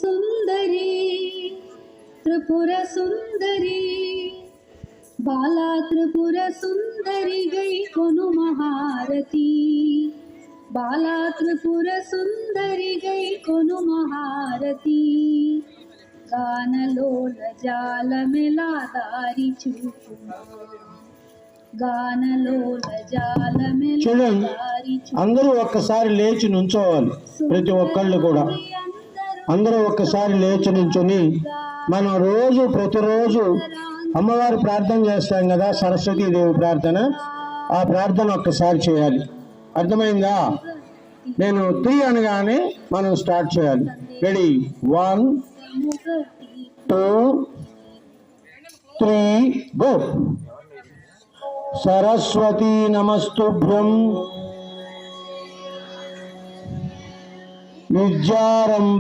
సుందరి త్రిపుర సుందరి బాలా త్రిపుర సుందరి గై కొను మహారతి బాలా త్రిపుర సుందరి గై కొను మహారతి గానలోల జాలమెలా దారి చూపు గానలోల జాలమెలా చూడండి, దారి అందరూ ఒక్కసారి లేచి నుంచోవాలి. ప్రతి ఒక్కళ్ళు కూడా అందరూ ఒక్కసారి లేచి నుంచుని మనం ప్రతిరోజు అమ్మవారి ప్రార్థన చేస్తాం కదా, సరస్వతీదేవి ప్రార్థన. ఆ ప్రార్థన ఒక్కసారి చేయాలి. అర్థమైందా? నేను 3 అనగానే మనం స్టార్ట్ చేయాలి. రెడీ? 1 2 3 గో. సరస్వతీ నమస్తుభ్యం విద్యారంభ